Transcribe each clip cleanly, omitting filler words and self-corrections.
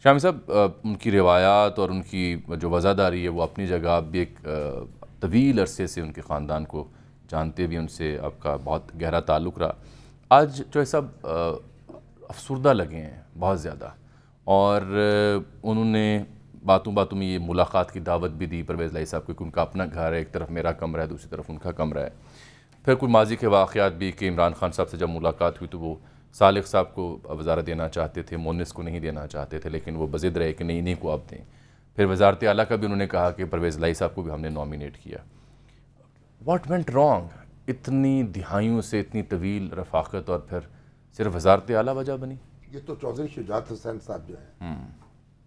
شامی صاحب، ان کی روایات اور ان کی جو وزاداری ہے وہ اپنی جگہ، آپ بھی ایک طویل عرصے سے ان کے خاندان کو جانتے بھی، ان سے آپ کا بہت گہرا تعلق رہا. آج جو ہے سب افسردہ لگے ہیں بہت زیادہ، اور انہوں نے باتوں باتوں میں یہ ملاقات کی دعوت بھی دی پرویز الہی صاحب کو کہ ان کا اپنا گھر ہے، ایک طرف میرا کمرہ ہے، دوسری طرف ان کا کمرہ ہے. پھر کوئی ماضی کے واقعات بھی کہ عمران خان صاحب سے جب ملاقات ہوئی تو وہ صالح صاحب کو وزارت دینا چاہتے تھے، مونس کو نہیں دینا چاہتے تھے، لیکن وہ بضد رہے کہ نہیں انہیں کو اب دیں. پھر وزارت اعلیٰ کا بھی انہوں نے کہا کہ پرویز الہی صاحب کو بھی ہم نے نامینیٹ کیا. What went wrong? اتنی دہائیوں سے اتنی طویل رفاقت اور پھر صرف وزارت اعلیٰ وجہ بنی؟ یہ تو چودھری شجاعت حسین صاحب جو ہیں،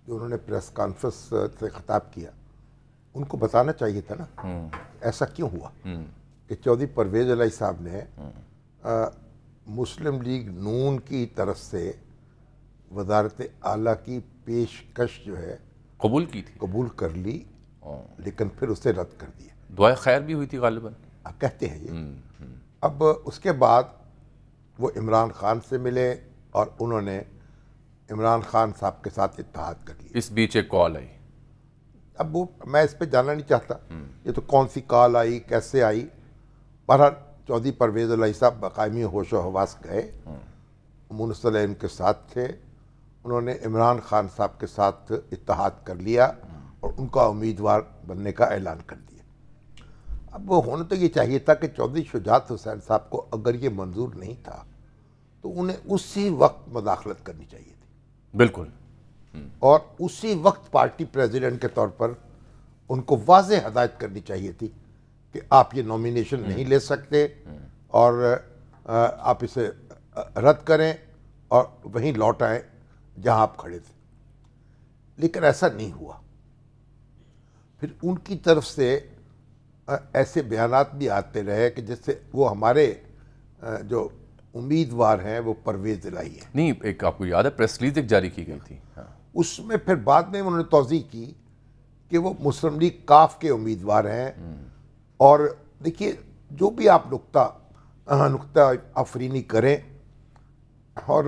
جو انہوں نے پریس کانفرنس سے خطاب کیا، ان کو بتانا چاہیے تھا نا ایسا کیوں ہوا کہ چودھری پرویز الہی صاحب نے مسلم لیگ نون کی طرف سے وزارت اعلیٰ کی پیشکش جو ہے قبول کی تھی، قبول کر لی، لیکن پھر اسے رد کر دیا. دعائے خیر بھی ہوئی تھی غالباً، کہتے ہیں یہ. اب اس کے بعد وہ عمران خان سے ملے اور انہوں نے عمران خان صاحب کے ساتھ اتحاد کر لیا. اس بیچ ایک کال آئی. اب وہ میں اس پہ جاننا نہیں چاہتا یہ تو کون سی کال آئی، کیسے آئی. بہرحال چودھری پرویز الہی صاحب بقائمی ہوش و حواس گئے، مونس علیہ ان کے ساتھ تھے. انہوں نے عمران خان صاحب کے ساتھ اتحاد کر لیا اور ان کا امیدوار بننے کا اعلان کر دیا. اب ہونا تو یہ چاہیے تھا کہ چودھری شجاعت حسین صاحب کو اگر یہ منظور نہیں تھا تو انہیں اسی وقت مداخلت کرنی چاہیے تھی، بالکل، اور اسی وقت پارٹی پریزیڈنٹ کے طور پر ان کو واضح ہدایت کرنی چاہیے تھی کہ آپ یہ نومینیشن نہیں لے سکتے اور آپ اسے رد کریں اور وہیں لوٹ آئیں جہاں آپ کھڑے تھے. لیکن ایسا نہیں ہوا. پھر ان کی طرف سے ایسے بیانات بھی آتے رہے کہ جس سے وہ ہمارے جو امیدوار ہیں وہ پرویز الہی ہیں. نہیں، ایک آپ کو یاد ہے پریس ریلیز ایک جاری کی گئی تھی، اس میں پھر بعد میں انہوں نے توضیح کی کہ وہ مسلم لیگ کاف کے امیدوار ہیں. اور دیکھیے، جو بھی آپ نقطہ افرینی کریں، اور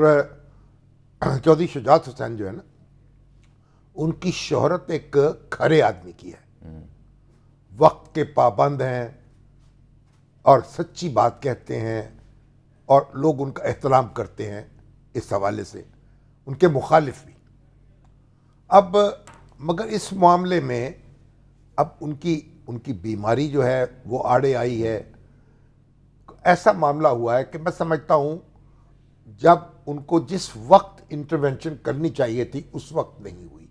چودھری شجاعت حسین جو ہے نا، ان کی شہرت ایک کھرے آدمی کی ہے، وقت کے پابند ہیں اور سچی بات کہتے ہیں اور لوگ ان کا احترام کرتے ہیں. اس حوالے سے ان کے مخالف بھی. اب مگر اس معاملے میں اب ان کی بیماری جو ہے وہ آڑے آئی ہے. ایسا معاملہ ہوا ہے کہ میں سمجھتا ہوں جب ان کو جس وقت انٹرونشن کرنی چاہیے تھی اس وقت نہیں ہوئی،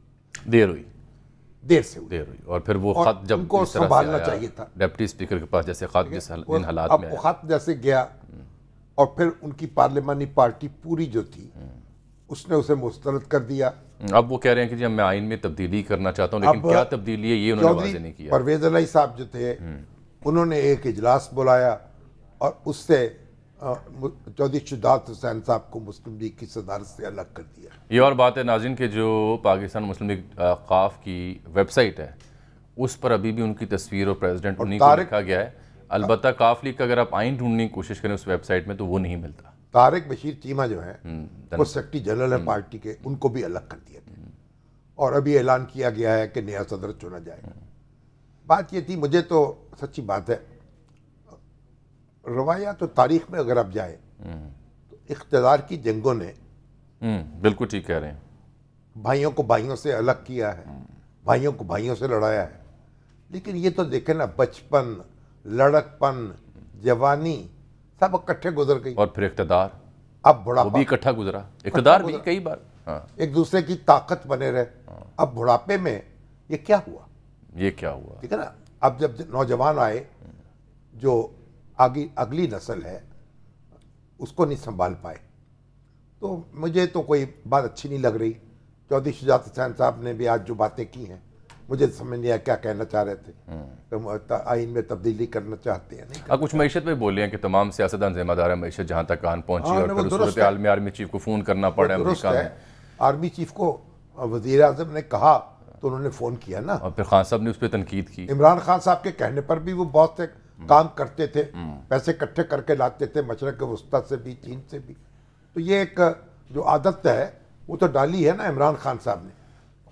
دیر سے ہوئی. اور پھر وہ خط جب ان کو اس طرح سے سنبھالنا آیا چاہیے تھا ڈپٹی اسپیکر کے پاس، جیسے خط جس ان حالات اب میں وہ آیا. خط جیسے گیا اور پھر ان کی پارلیمانی پارٹی پوری جو تھی اس نے اسے مسترد کر دیا. اب وہ کہہ رہے ہیں کہ جی میں آئین میں تبدیلی کرنا چاہتا ہوں، لیکن کیا تبدیلی ہے یہ انہوں نے واضح نہیں کیا. پرویز الہی صاحب جو تھے انہوں نے ایک اجلاس بلایا اور اس سے چودھری شجاعت حسین صاحب کو مسلم لیگ کی صدارت سے الگ کر دیا. یہ اور بات ہے ناظرین کہ جو پاکستان مسلم لیگ قاف کی ویب سائٹ ہے اس پر ابھی بھی ان کی تصویر اور پریزیڈنٹ انہیں کو لکھا گیا ہے. البتہ قاف لیگ کا اگر آپ آئین ڈھونڈنے کی کوشش کریں اس ویب سائٹ میں تو وہ نہیں ملتا. طارق بشیر چیمہ جو ہیں وہ سیکرٹری جنرل ہے پارٹی کے، ان کو بھی الگ کر دیا گیا اور ابھی اعلان کیا گیا ہے کہ نیا صدر چنا جائے گا. بات یہ تھی، مجھے تو سچی بات ہے، روایات و تاریخ میں اگر آپ جائیں تو اقتدار کی جنگوں نے بالکل ٹھیک کہہ رہے ہیں، بھائیوں کو بھائیوں سے الگ کیا ہے، بھائیوں کو بھائیوں سے لڑایا ہے. لیکن یہ تو دیکھیں نا، بچپن، لڑکپن، جوانی سب اکٹھے گزر گئی. اور پھر اقتدار، اب بڑھاپا وہ بھی اکٹھا گزرا، اقتدار بھی کئی بار ایک دوسرے کی طاقت بنے رہے. اب بڑھاپے میں یہ کیا ہوا؟ ٹھیک ہے نا. اب جب نوجوان آئے، جو اگلی نسل ہے اس کو نہیں سنبھال پائے، تو مجھے تو کوئی بات اچھی نہیں لگ رہی. چودھری شجاعت حسین صاحب نے بھی آج جو باتیں کی ہیں مجھے سمجھ نہیں آیا کیا کہنا چاہ رہے تھے. آئین میں تبدیلی کرنا چاہتے ہیں نہیں. کچھ معیشت میں بول رہے ہیں کہ تمام سیاستدان ذمہ دار معیشت جہاں تک کہاں پہنچی اور پھر صورتحال میں آرمی چیف کو فون کرنا پڑا امریکہ میں. آرمی چیف کو وزیر اعظم نے کہا تو انہوں نے فون کیا نا، اور پھر خان صاحب نے اس پہ تنقید کی. عمران خان صاحب کے کہنے پر بھی وہ بہت سے کام کرتے تھے، پیسے اکٹھے کر کے لاتے تھے مشرق وسطیٰ سے بھی، چین سے بھی. تو یہ ایک جو عادت ہے وہ تو ڈالی ہے نا عمران خان صاحب نے.